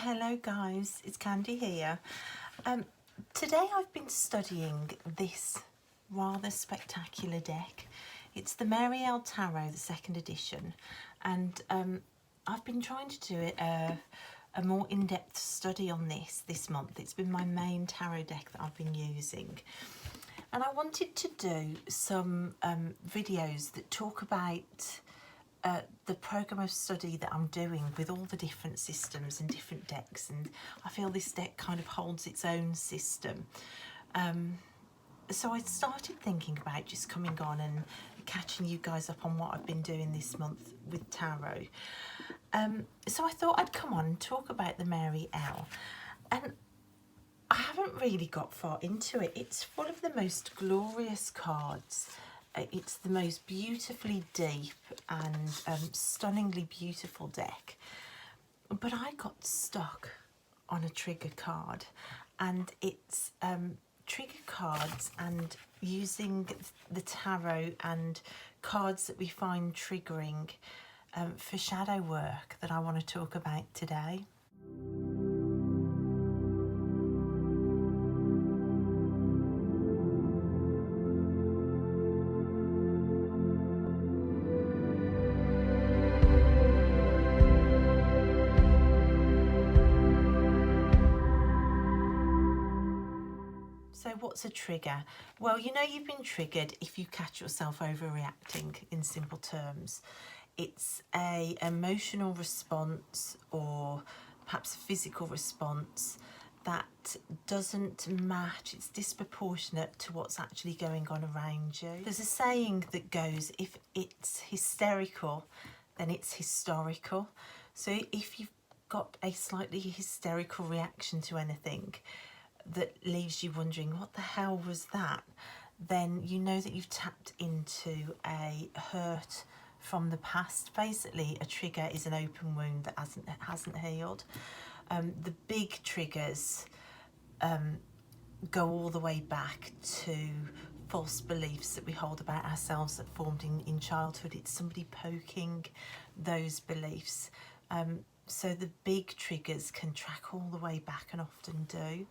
Hello guys, it's Candy here. Today I've been studying this rather spectacular deck. It's the Mary L. Tarot, the second edition, and I've been trying to do a more in-depth study on this month. It's been my main tarot deck that I've been using. And I wanted to do some videos that talk about the programme of study that I'm doing with all the different systems and different decks, and I feel this deck kind of holds its own system. So I started thinking about just coming on and catching you guys up on what I've been doing this month with tarot. So I thought I'd come on and talk about the Mary L. And I haven't really got far into it. It's full of the most glorious cards. It's the most beautifully deep and stunningly beautiful deck. But I got stuck on a trigger card, and it's trigger cards and using the tarot and cards that we find triggering for shadow work that I want to talk about today. So what's a trigger? Well, you know you've been triggered if you catch yourself overreacting, in simple terms. It's an emotional response or perhaps a physical response that doesn't match, it's disproportionate to what's actually going on around you. There's a saying that goes, if it's hysterical, then it's historical. So if you've got a slightly hysterical reaction to anything that leaves you wondering what the hell was that, then you know that you've tapped into a hurt from the past. Basically, a trigger is an open wound that hasn't healed. The big triggers go all the way back to false beliefs that we hold about ourselves that formed in childhood. It's somebody poking those beliefs. So the big triggers can track all the way back and often do.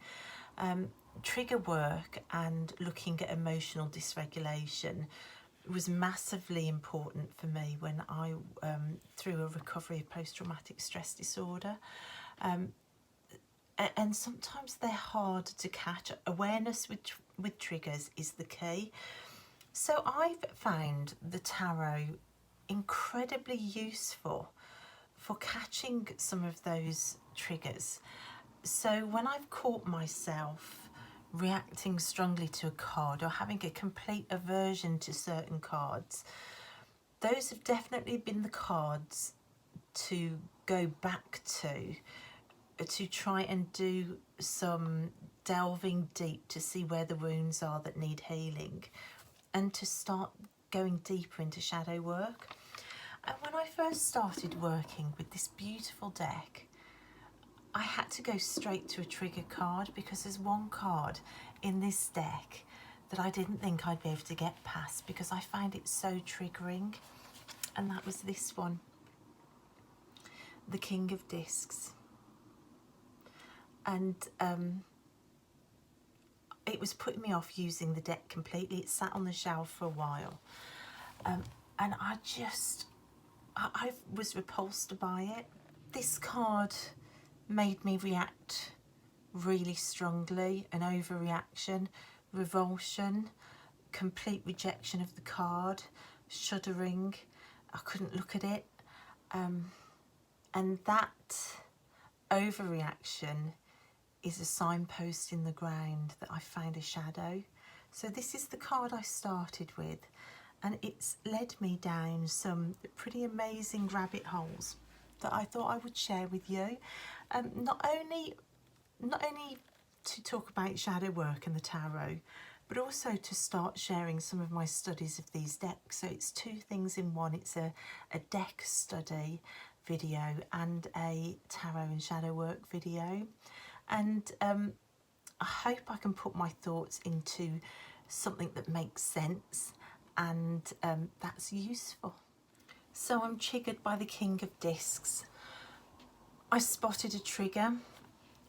Trigger work and looking at emotional dysregulation was massively important for me when I through a recovery of post-traumatic stress disorder, and sometimes they're hard to catch. Awareness with triggers is the key. So I've found the tarot incredibly useful for catching some of those triggers. So when I've caught myself reacting strongly to a card or having a complete aversion to certain cards, those have definitely been the cards to go back to try and do some delving deep to see where the wounds are that need healing, and to start going deeper into shadow work. And when I first started working with this beautiful deck, I had to go straight to a trigger card because there's one card in this deck that I didn't think I'd be able to get past because I find it so triggering, and that was this one, the King of Discs. And it was putting me off using the deck completely. It sat on the shelf for a while, and I was repulsed by it. This card made me react really strongly, an overreaction, revulsion, complete rejection of the card, shuddering. I couldn't look at it, and that overreaction is a signpost in the ground that I found a shadow. So this is the card I started with, and it's led me down some pretty amazing rabbit holes that I thought I would share with you. Not only to talk about shadow work and the tarot, but also to start sharing some of my studies of these decks. So it's two things in one. It's a deck study video and a tarot and shadow work video. And I hope I can put my thoughts into something that makes sense and that's useful. So I'm triggered by the King of Discs. I spotted a trigger,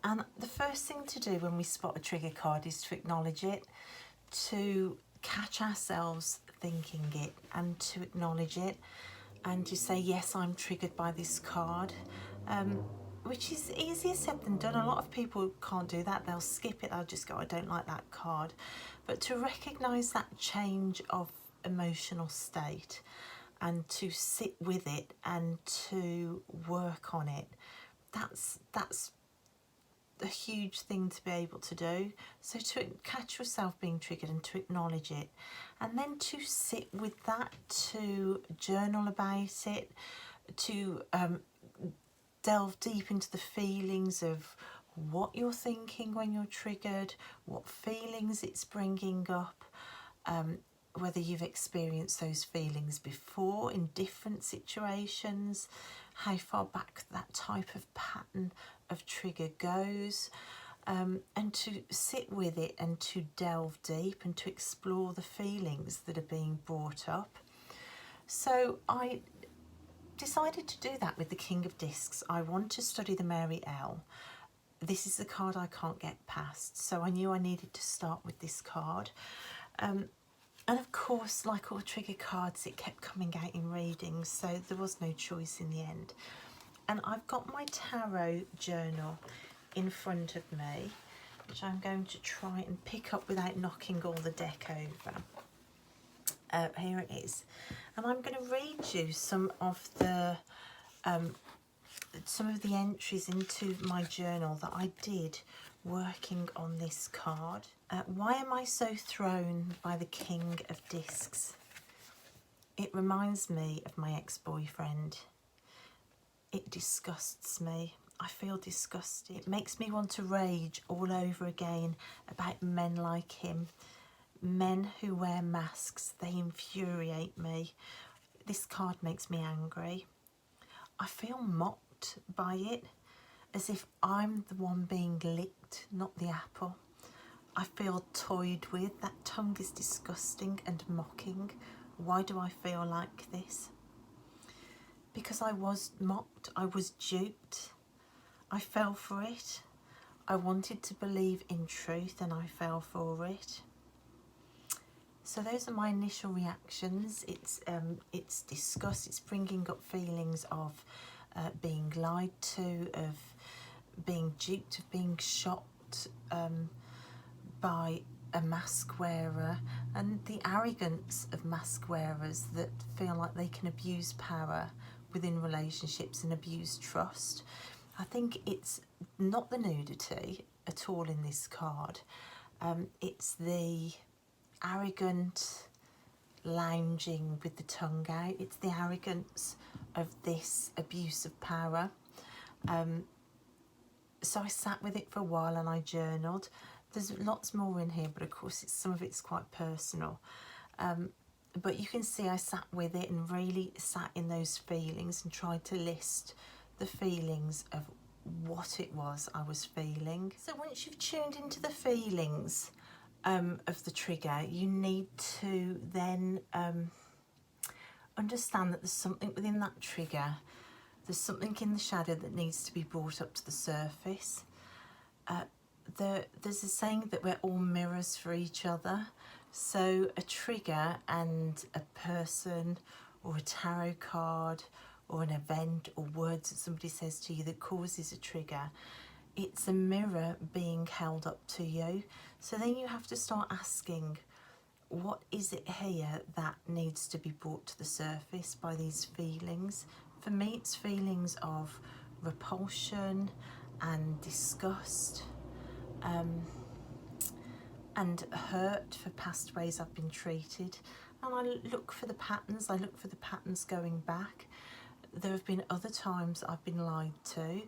and the first thing to do when we spot a trigger card is to acknowledge it, to catch ourselves thinking it and to acknowledge it, and to say, yes, I'm triggered by this card, which is easier said than done. A lot of people can't do that. They'll skip it. They'll just go, I don't like that card. But to recognise that change of emotional state and to sit with it and to work on it, that's a huge thing to be able to do. So to catch yourself being triggered and to acknowledge it, and then to sit with that, to journal about it, to delve deep into the feelings of what you're thinking when you're triggered, what feelings it's bringing up, whether you've experienced those feelings before in different situations, how far back that type of pattern of trigger goes, and to sit with it and to delve deep and to explore the feelings that are being brought up. So I decided to do that with the King of Discs. I want to study the Mary L. This is the card I can't get past, so I knew I needed to start with this card. And of course, like all trigger cards, it kept coming out in readings, so there was no choice in the end. And I've got my tarot journal in front of me, which I'm going to try and pick up without knocking all the deck over. Here it is. And I'm going to read you some of the entries into my journal that I did working on this card. Why am I so thrown by the King of Discs? It reminds me of my ex-boyfriend. It disgusts me. I feel disgusted. It makes me want to rage all over again about men like him. Men who wear masks, they infuriate me. This card makes me angry. I feel mocked by it, as if I'm the one being licked, not the apple. I feel toyed with. That tongue is disgusting and mocking. Why do I feel like this? Because I was mocked, I was duped. I fell for it. I wanted to believe in truth and I fell for it. So those are my initial reactions. It's disgust. It's bringing up feelings of being lied to, of being duped, of being shocked by a mask wearer, and the arrogance of mask wearers that feel like they can abuse power within relationships and abuse trust. I think it's not the nudity at all in this card. It's the arrogant lounging with the tongue out. It's the arrogance of this abuse of power. So I sat with it for a while and I journaled. There's lots more in here, but of course some of it's quite personal. But you can see I sat with it and really sat in those feelings and tried to list the feelings of what it was I was feeling. So once you've tuned into the feelings of the trigger, you need to then understand that there's something within that trigger. There's something in the shadow that needs to be brought up to the surface. There's a saying that we're all mirrors for each other. So a trigger and a person or a tarot card or an event or words that somebody says to you that causes a trigger, it's a mirror being held up to you. So then you have to start asking, what is it here that needs to be brought to the surface by these feelings? For me, it's feelings of repulsion and disgust, and hurt for past ways I've been treated. And I look for the patterns. I look for the patterns going back. There have been other times I've been lied to.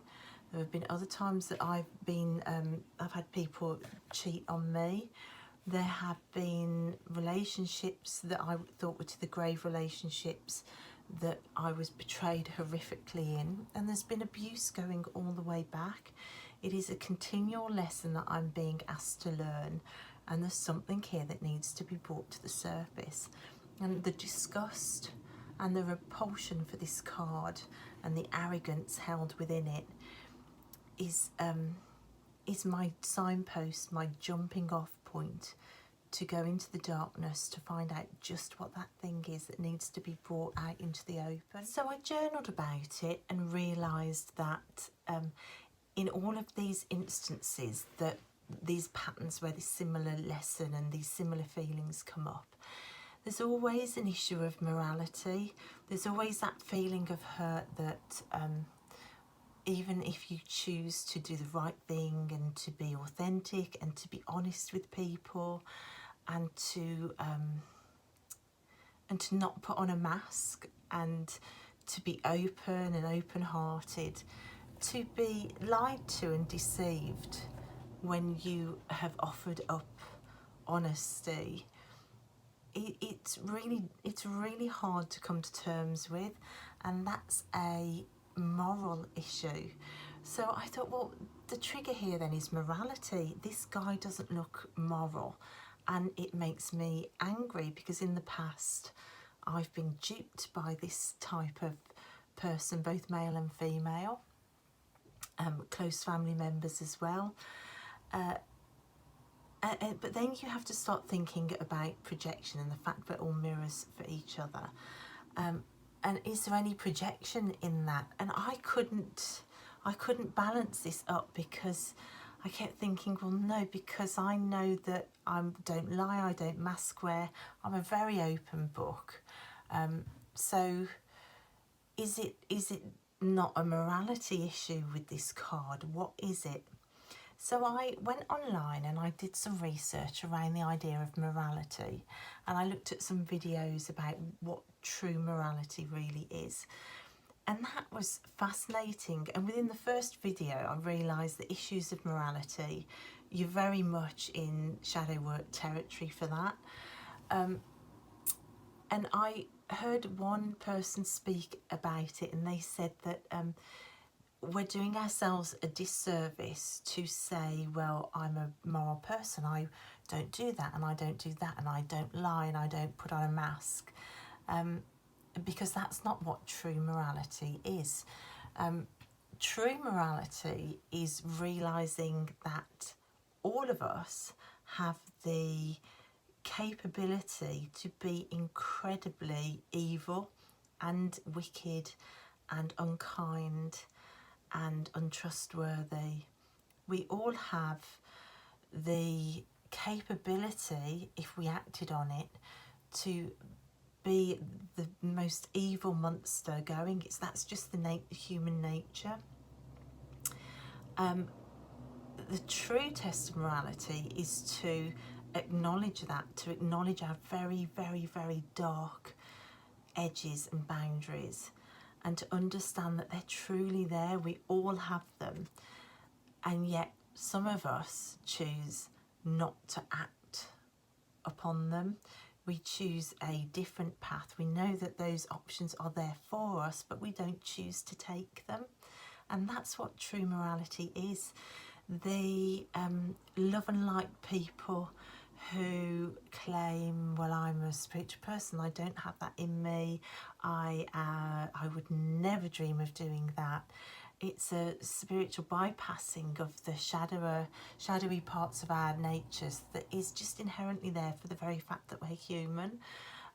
There have been other times that I've had people cheat on me. There have been relationships that I thought were to the grave relationships that I was betrayed horrifically in. And there's been abuse going all the way back. It is a continual lesson that I'm being asked to learn. And there's something here that needs to be brought to the surface. And the disgust and the repulsion for this card and the arrogance held within it is my signpost, my jumping off point to go into the darkness to find out just what that thing is that needs to be brought out into the open. So I journaled about it and realised that in all of these instances, that these patterns where this similar lesson and these similar feelings come up, there's always an issue of morality. There's always that feeling of hurt that even if you choose to do the right thing and to be authentic and to be honest with people and to not put on a mask and to be open and open-hearted, to be lied to and deceived when you have offered up honesty, it's really hard to come to terms with, and that's a moral issue. So I thought, well, the trigger here then is morality. This guy doesn't look moral, and it makes me angry because in the past I've been duped by this type of person, both male and female, close family members as well. But then you have to start thinking about projection and the fact that all mirrors for each other. And is there any projection in that? And I couldn't balance this up because I kept thinking, well, no, because I know that I don't lie, I don't mask wear, I'm a very open book. So is it not a morality issue with this card? What is it? So I went online and I did some research around the idea of morality, and I looked at some videos about what true morality really is. And that was fascinating. And within the first video, I realised that issues of morality, you're very much in shadow work territory for that. And I heard one person speak about it, and they said that we're doing ourselves a disservice to say, well, I'm a moral person, I don't do that, and I don't do that, and I don't lie, and I don't put on a mask, because that's not what true morality is. True morality is realising that all of us have the capability to be incredibly evil and wicked and unkind and untrustworthy. We all have the capability, if we acted on it, to be the most evil monster going. That's just the human nature. The true test of morality is to acknowledge that, to acknowledge our very, very, very dark edges and boundaries, and to understand that they're truly there. We all have them, and yet some of us choose not to act upon them. We choose a different path. We know that those options are there for us, but we don't choose to take them. And that's what true morality is. The love and like people who claim, well, I'm a spiritual person, I don't have that in me, I would never dream of doing that. It's a spiritual bypassing of the shadowy parts of our natures that is just inherently there for the very fact that we're human.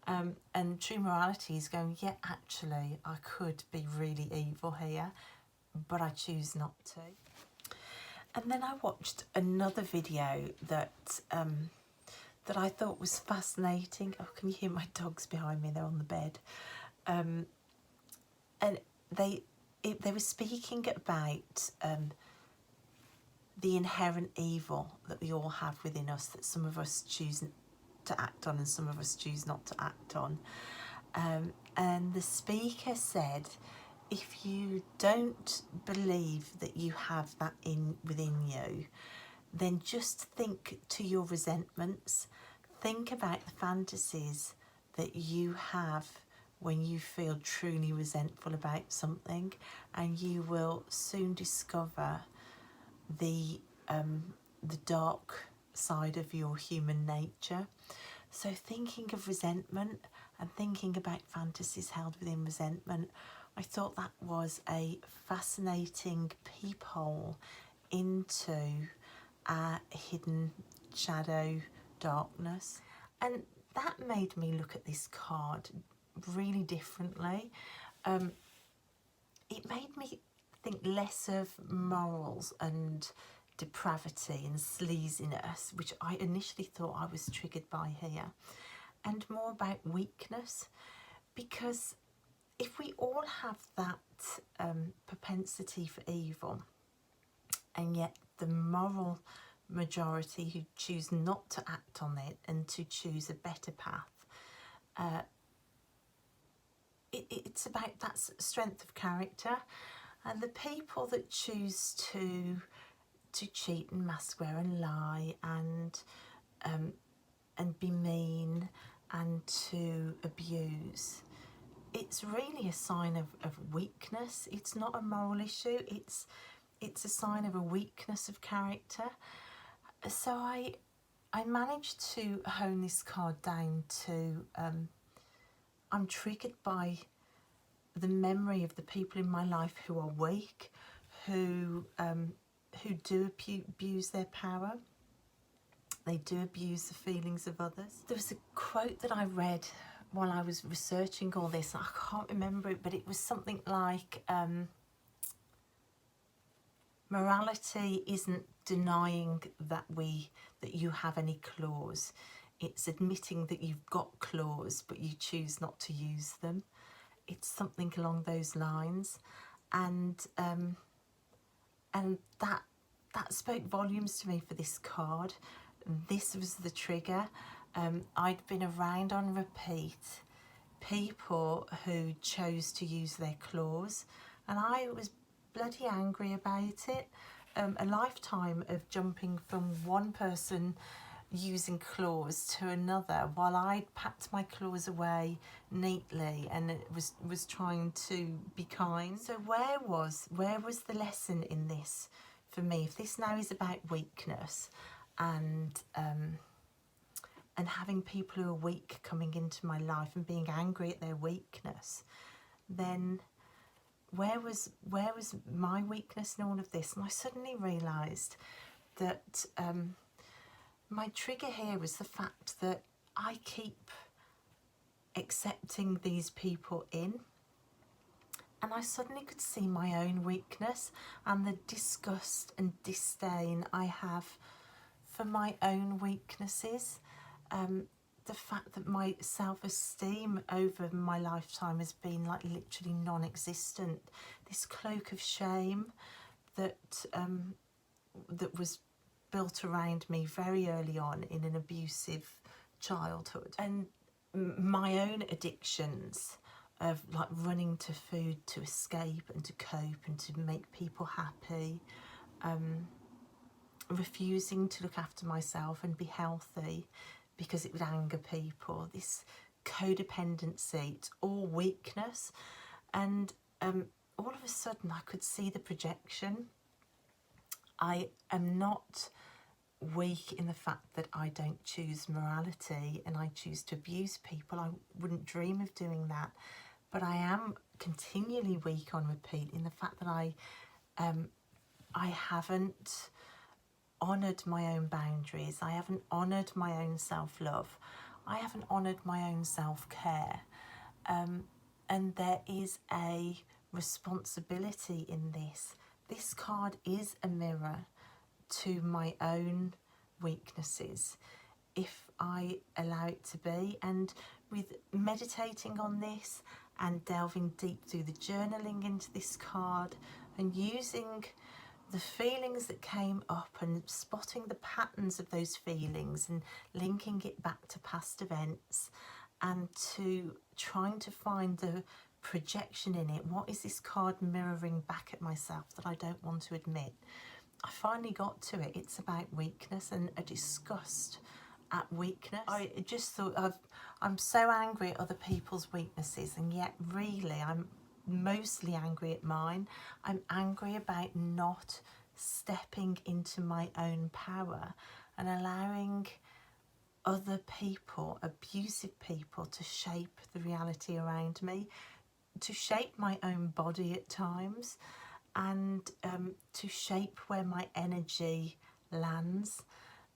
And true morality is going, yeah, actually, I could be really evil here, but I choose not to. And then I watched another video that I thought was fascinating. Oh, can you hear my dogs behind me? They're on the bed. And they were speaking about the inherent evil that we all have within us, that some of us choose to act on and some of us choose not to act on. And the speaker said, if you don't believe that you have that within you, then just think to your resentments. Think about the fantasies that you have when you feel truly resentful about something, and you will soon discover the dark side of your human nature. So thinking of resentment and thinking about fantasies held within resentment I thought that was a fascinating peephole into our hidden shadow darkness. And that made me look at this card really differently. It made me think less of morals and depravity and sleaziness, which I initially thought I was triggered by here, and more about weakness, because if we all have that propensity for evil, and yet the moral majority who choose not to act on it and to choose a better path, it's about that strength of character. And the people that choose to cheat and mask wear and lie and be mean and to abuse, it's really a sign of weakness. It's not a moral issue. It's a sign of a weakness of character. So I managed to hone this card down to I'm triggered by the memory of the people in my life who are weak, who do abuse their power. They do abuse the feelings of others. There was a quote that I read while I was researching all this. I can't remember it, but it was something like, morality isn't denying that you have any claws. It's admitting that you've got claws, but you choose not to use them. It's something along those lines, and that spoke volumes to me for this card. This was the trigger. I'd been around on repeat people who chose to use their claws, and I was bloody angry about it. A lifetime of jumping from one person using claws to another while I packed my claws away neatly and it was trying to be kind. So where was the lesson in this for me? If this now is about weakness and having people who are weak coming into my life and being angry at their weakness, then where was my weakness in all of this? And I suddenly realised that my trigger here was the fact that I keep accepting these people in, and I suddenly could see my own weakness and the disgust and disdain I have for my own weaknesses. The fact that my self-esteem over my lifetime has been like literally non-existent. This cloak of shame that was built around me very early on in an abusive childhood, and my own addictions of like running to food to escape and to cope and to make people happy, refusing to look after myself and be healthy because it would anger people. This codependency, it's all weakness. And all of a sudden I could see the projection. I am not weak in the fact that I don't choose morality and I choose to abuse people. I wouldn't dream of doing that. But I am continually weak on repeat in the fact that I haven't honoured my own boundaries. I haven't honoured my own self-love. I haven't honoured my own self-care. And there is a responsibility in this. This card is a mirror to my own weaknesses, if I allow it to be. And with meditating on this and delving deep through the journaling into this card and using the feelings that came up and spotting the patterns of those feelings and linking it back to past events and to trying to find the projection in it. What is this card mirroring back at myself that I don't want to admit? I finally got to it. It's about weakness and a disgust at weakness. I just thought I'm so angry at other people's weaknesses, and yet really I'm mostly angry at mine. I'm angry about not stepping into my own power and allowing other people, abusive people, to shape the reality around me. to shape my own body at times, and to shape where my energy lands,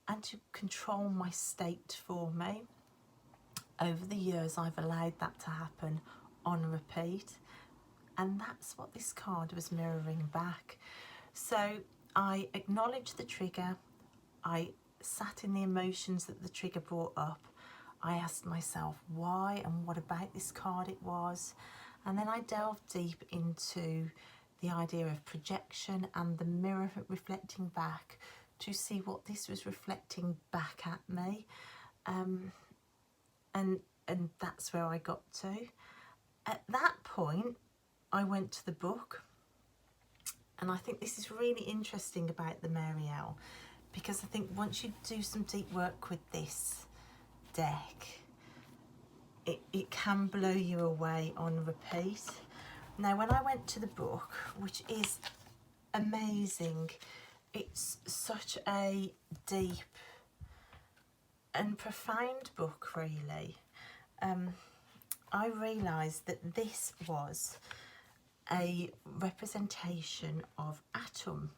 and to control my state for me. Over the years, I've allowed that to happen on repeat, and that's what this card was mirroring back. So I acknowledged the trigger, I sat in the emotions that the trigger brought up, I asked myself why and what about this card it was, and then I delved deep into the idea of projection and the mirror reflecting back to see what this was reflecting back at me. And that's where I got to. At that point, I went to the book, and I think this is really interesting about the Marielle, because I think once you do some deep work with this deck, it can blow you away on repeat. Now, when I went to the book, which is amazing, it's such a deep and profound book, really. I realised that this was a representation of Atum,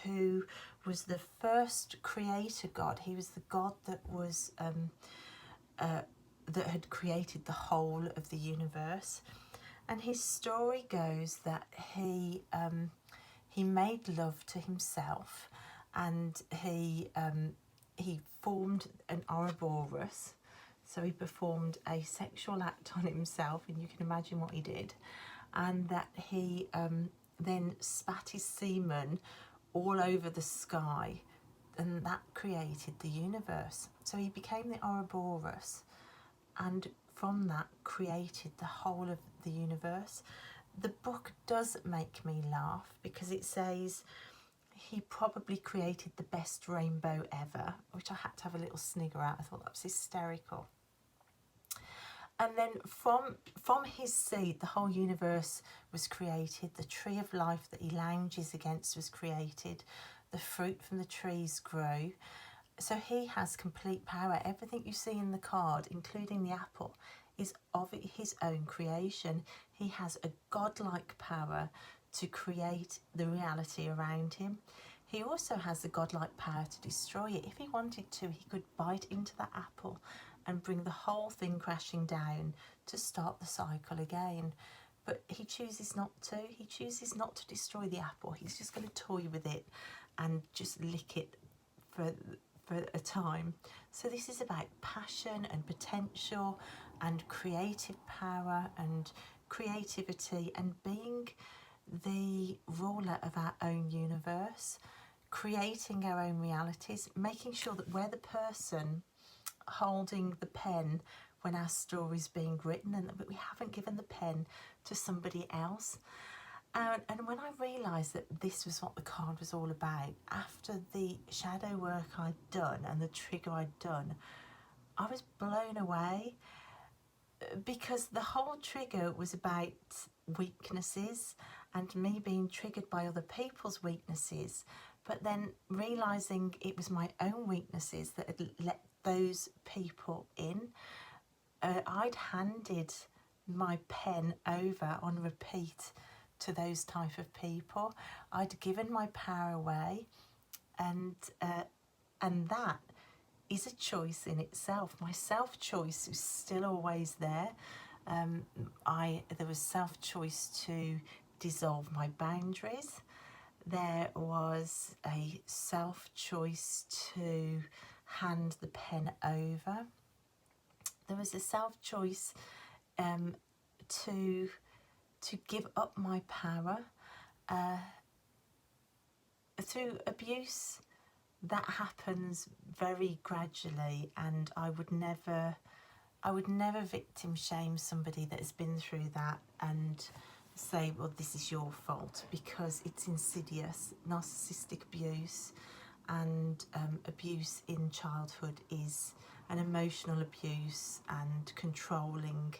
who was the first creator god. He was the god that was that had created the whole of the universe. And his story goes that he made love to himself, and he formed an Ouroboros. So he performed a sexual act on himself, and you can imagine what he did. And that he then spat his semen all over the sky, and that created the universe. So he became the Ouroboros, and from that created the whole of the universe. The book does make me laugh because it says he probably created the best rainbow ever, which I had to have a little snigger at. I thought that was hysterical. And then from his seed, the whole universe was created. The tree of life that he lounges against was created. The fruit from the trees grew. So he has complete power. Everything you see in the card, including the apple, is of his own creation. He has a godlike power to create the reality around him. He also has the godlike power to destroy it. If he wanted to, he could bite into that apple and bring the whole thing crashing down to start the cycle again. But he chooses not to. He chooses not to destroy the apple. He's just going to toy with it and just lick it for a time. So this is about passion and potential and creative power and creativity and being the ruler of our own universe, creating our own realities, making sure that we're the person holding the pen when our story's being written, and that we haven't given the pen to somebody else. And when I realised that this was what the card was all about, after the shadow work I'd done and the trigger I'd done, I was blown away, because the whole trigger was about weaknesses and me being triggered by other people's weaknesses, but then realising it was my own weaknesses that had let those people in. I'd handed my pen over on repeat to those type of people. I'd given my power away, and that is a choice in itself. My self-choice is still always there. There was self-choice to dissolve my boundaries. There was a self-choice to hand the pen over. There was a self-choice to give up my power. Through abuse, that happens very gradually, and I would never victim shame somebody that has been through that and say, well, this is your fault, because it's insidious. Narcissistic abuse and abuse in childhood is an emotional abuse, and controlling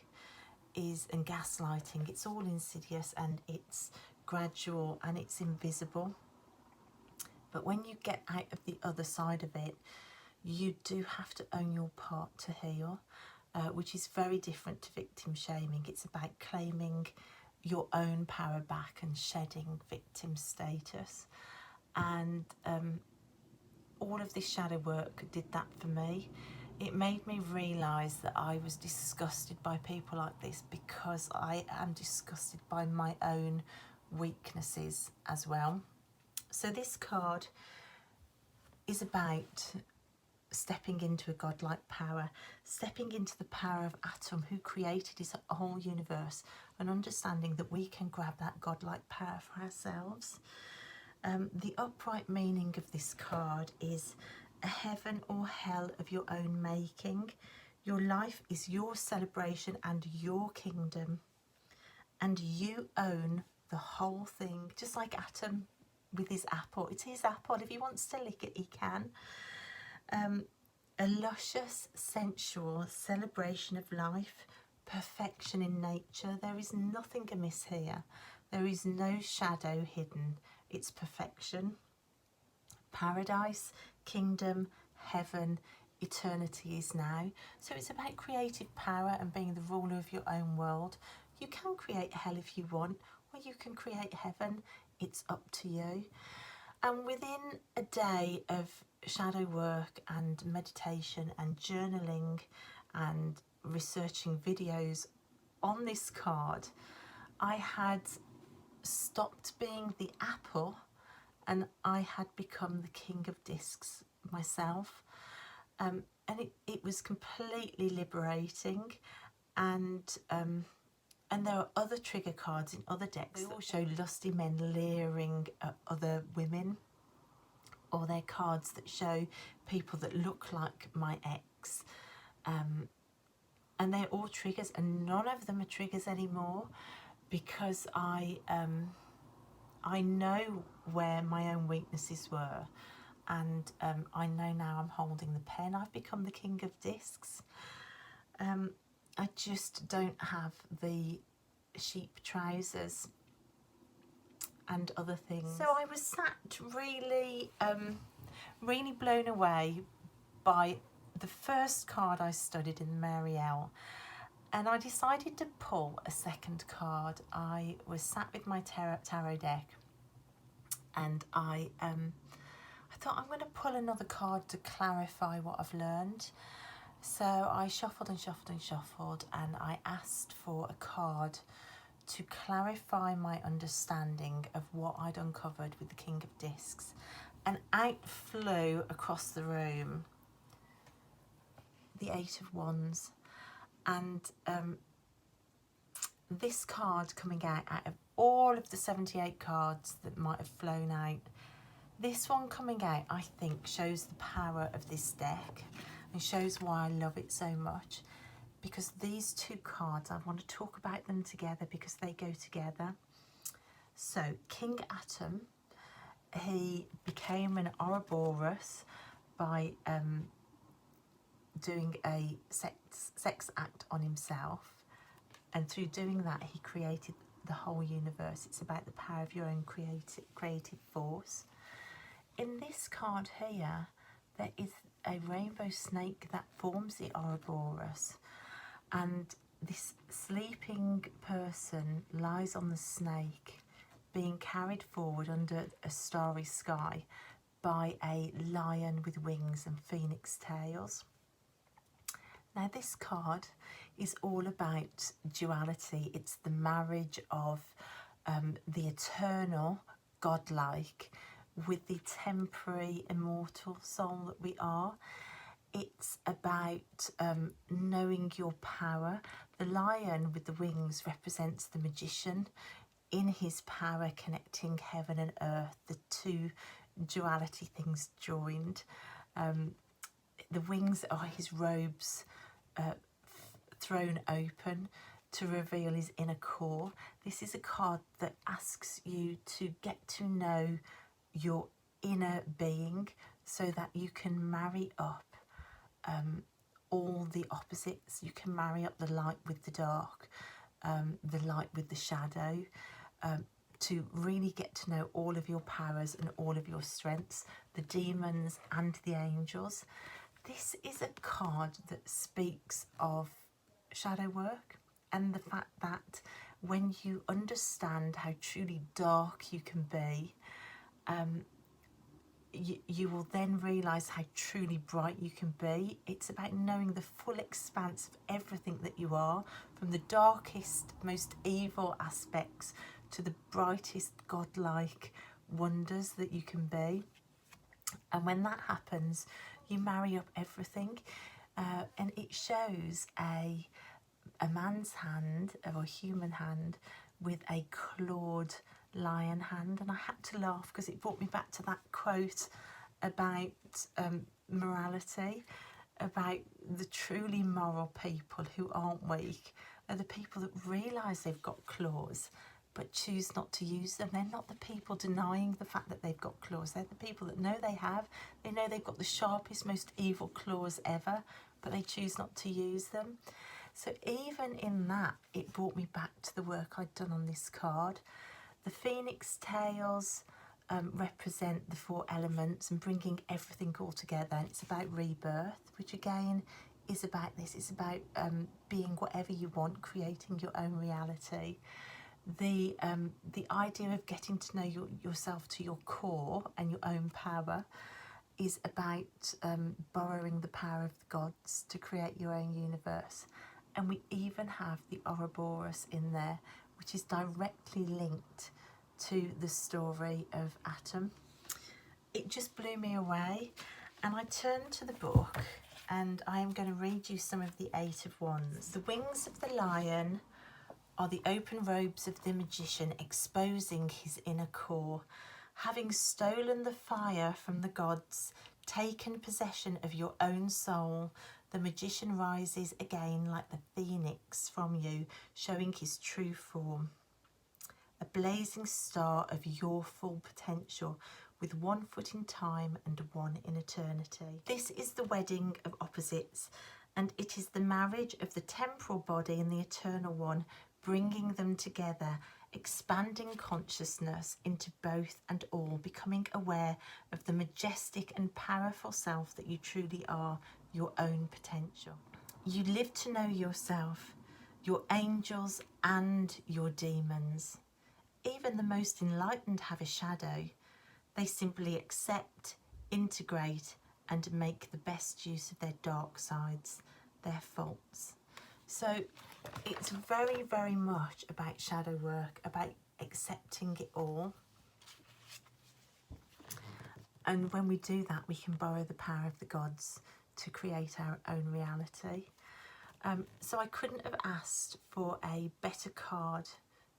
and gaslighting. It's all insidious, and it's gradual, and it's invisible. But when you get out of the other side of it, you do have to own your part to heal, which is very different to victim shaming. It's about claiming your own power back and shedding victim status. And all of this shadow work did that for me. It made me realise that I was disgusted by people like this, because I am disgusted by my own weaknesses as well. So this card is about stepping into a godlike power, stepping into the power of Atom, who created his whole universe, and understanding that we can grab that godlike power for ourselves. The upright meaning of this card is a heaven or hell of your own making. Your life is your celebration and your kingdom, and you own the whole thing, just like Atom with his apple. It's his apple. If he wants to lick it, he can. A luscious, sensual celebration of life, perfection in nature. There is nothing amiss here. There is no shadow hidden. It's perfection. Paradise, kingdom, heaven, eternity is now. So it's about creative power and being the ruler of your own world. You can create hell if you want, or you can create heaven. It's up to you. And within a day of shadow work and meditation and journaling and researching videos on this card, I had stopped being the apple and I had become the king of discs myself. And it was completely liberating. And there are other trigger cards in other decks that will show lusty men leering at other women, or they're cards that show people that look like my ex. And they're all triggers, and none of them are triggers anymore, because I know where my own weaknesses were, and I know now I'm holding the pen. I've become the king of discs. I just don't have the sheep trousers and other things. So I was sat really, really blown away by the first card I studied in Mary L. And I decided to pull a second card. I was sat with my tarot deck, and I thought, I'm going to pull another card to clarify what I've learned. So I shuffled and shuffled and shuffled, and I asked for a card to clarify my understanding of what I'd uncovered with the King of Discs. And out flew across the room the Eight of Wands. And this card coming out of all of the 78 cards that might have flown out, this one coming out, I think, shows the power of this deck and shows why I love it so much. Because these two cards, I want to talk about them together because they go together. So King Atom, he became an Ouroboros by doing a sex act on himself, and through doing that he created the whole universe. It's about the power of your own creative force. In this card here, there is a rainbow snake that forms the Ouroboros, and this sleeping person lies on the snake, being carried forward under a starry sky by a lion with wings and phoenix tails. Now this card is all about duality. It's the marriage of the eternal, godlike, with the temporary, immortal soul that we are. It's about knowing your power. The lion with the wings represents the magician in his power, connecting heaven and earth, the two duality things joined. The wings are his robes thrown open to reveal his inner core. This is a card that asks you to get to know your inner being so that you can marry up all the opposites. You can marry up the light with the dark, the light with the shadow, to really get to know all of your powers and all of your strengths, the demons and the angels. This is a card that speaks of shadow work and the fact that when you understand how truly dark you can be, you will then realise how truly bright you can be. It's about knowing the full expanse of everything that you are, from the darkest, most evil aspects to the brightest godlike wonders that you can be. And when that happens, you marry up everything, and it shows a man's hand, or a human hand, with a clawed lion hand. And I had to laugh because it brought me back to that quote about morality, about the truly moral people who aren't weak are the people that realise they've got claws but choose not to use them. They're not the people denying the fact that they've got claws. They're the people that know they have. They know they've got the sharpest, most evil claws ever, but they choose not to use them. So even in that, it brought me back to the work I'd done on this card. The phoenix tails represent the 4 elements and bringing everything all together. And it's about rebirth, which again is about this. It's about being whatever you want, creating your own reality. The idea of getting to know yourself to your core and your own power is about borrowing the power of the gods to create your own universe. And we even have the Ouroboros in there, which is directly linked to the story of Atom. It just blew me away, and I turned to the book and I am going to read you some of the 8 of Wands. The wings of the lion are the open robes of the magician, exposing his inner core. Having stolen the fire from the gods, taken possession of your own soul, the magician rises again like the phoenix from you, showing his true form. A blazing star of your full potential, with 1 foot in time and 1 in eternity. This is the wedding of opposites, and it is the marriage of the temporal body and the eternal one, bringing them together, expanding consciousness into both and all, becoming aware of the majestic and powerful self that you truly are, your own potential. You live to know yourself, your angels and your demons. Even the most enlightened have a shadow. They simply accept, integrate, and make the best use of their dark sides, their faults. So it's very, very much about shadow work, about accepting it all. And when we do that, we can borrow the power of the gods to create our own reality. So I couldn't have asked for a better card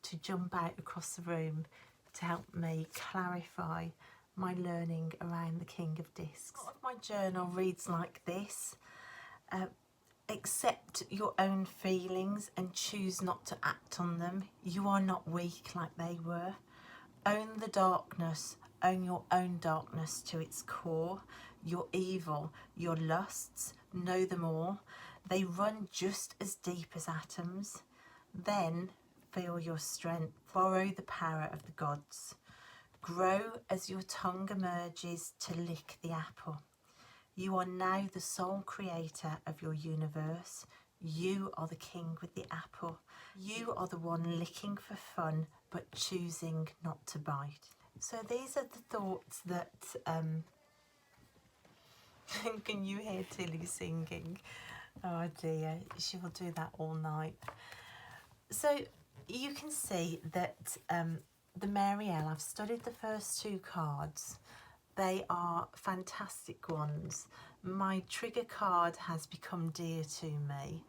to jump out across the room to help me clarify my learning around the King of Discs. My journal reads like this. Accept your own feelings and choose not to act on them. You are not weak like they were. Own the darkness. Own your own darkness to its core. Your evil, your lusts, know them all. They run just as deep as atoms. Then feel your strength. Borrow the power of the gods. Grow as your tongue emerges to lick the apple. You are now the sole creator of your universe. You are the king with the apple. You are the one licking for fun, but choosing not to bite. So these are the thoughts that, can you hear Tilly singing? Oh dear, she will do that all night. So you can see that the Marielle, I've studied the first 2 cards. They are fantastic ones. My trigger card has become dear to me.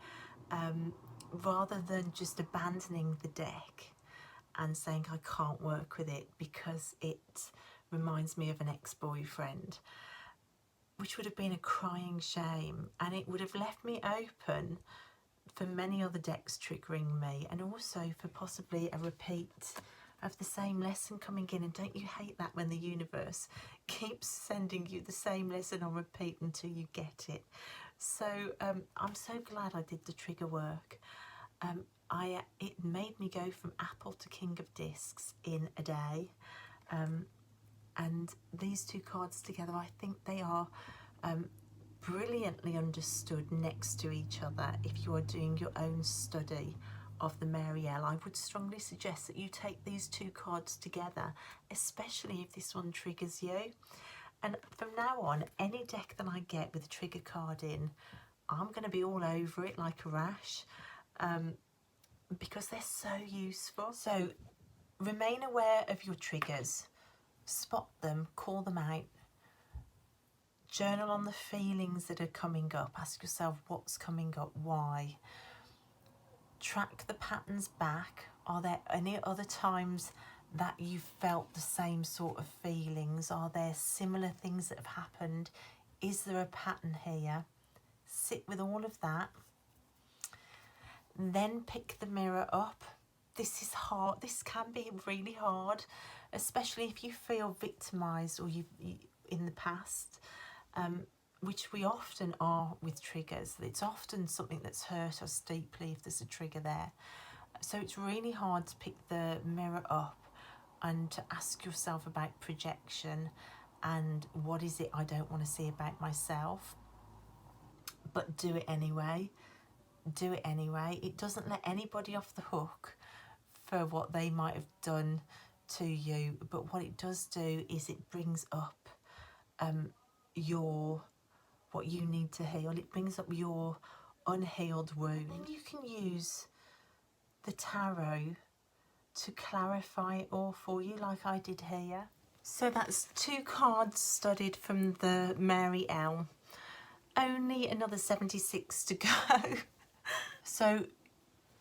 Rather than just abandoning the deck and saying I can't work with it because it reminds me of an ex-boyfriend, which would have been a crying shame, and it would have left me open for many other decks triggering me, and also for possibly a repeat of the same lesson coming in. And don't you hate that when the universe keeps sending you the same lesson on repeat until you get it? So I'm so glad I did the trigger work. It made me go from Apple to King of Discs in a day, and these 2 cards together, I think they are brilliantly understood next to each other if you are doing your own study of the Mary L, I would strongly suggest that you take these two cards together, especially if this one triggers you. And from now on, any deck that I get with a trigger card in, I'm going to be all over it like a rash, because they're so useful. So remain aware of your triggers, spot them, call them out, journal on the feelings that are coming up, ask yourself what's coming up, why. Track the patterns back. Are there any other times that you've felt the same sort of feelings? Are there similar things that have happened? Is there a pattern here? Sit with all of that. Then pick the mirror up. This is hard. This can be really hard, especially if you feel victimised or you in the past, which we often are with triggers. It's often something that's hurt us deeply if there's a trigger there. So it's really hard to pick the mirror up and to ask yourself about projection and what is it I don't want to see about myself. But do it anyway. Do it anyway. It doesn't let anybody off the hook for what they might have done to you, but what it does do is it brings up what you need to heal. It brings up your unhealed wound. And you can use the tarot to clarify it all for you, like I did here. So that's 2 cards studied from the Mary L. Only another 76 to go. So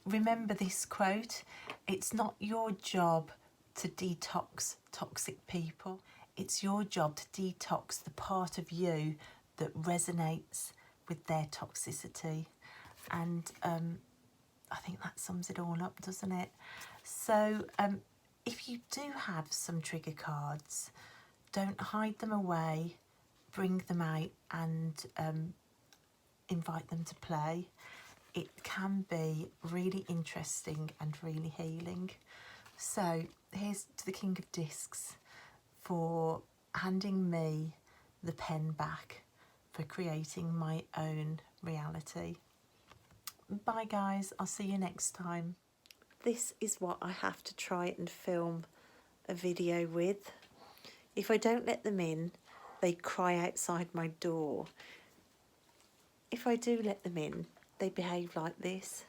remember this quote: it's not your job to detox toxic people. It's your job to detox the part of you that resonates with their toxicity. And I think that sums it all up, doesn't it? So if you do have some trigger cards, don't hide them away, bring them out and invite them to play. It can be really interesting and really healing. So here's to the King of Discs for handing me the pen back for creating my own reality. Bye guys, I'll see you next time. This is what I have to try and film a video with. If I don't let them in, they cry outside my door. If I do let them in, they behave like this.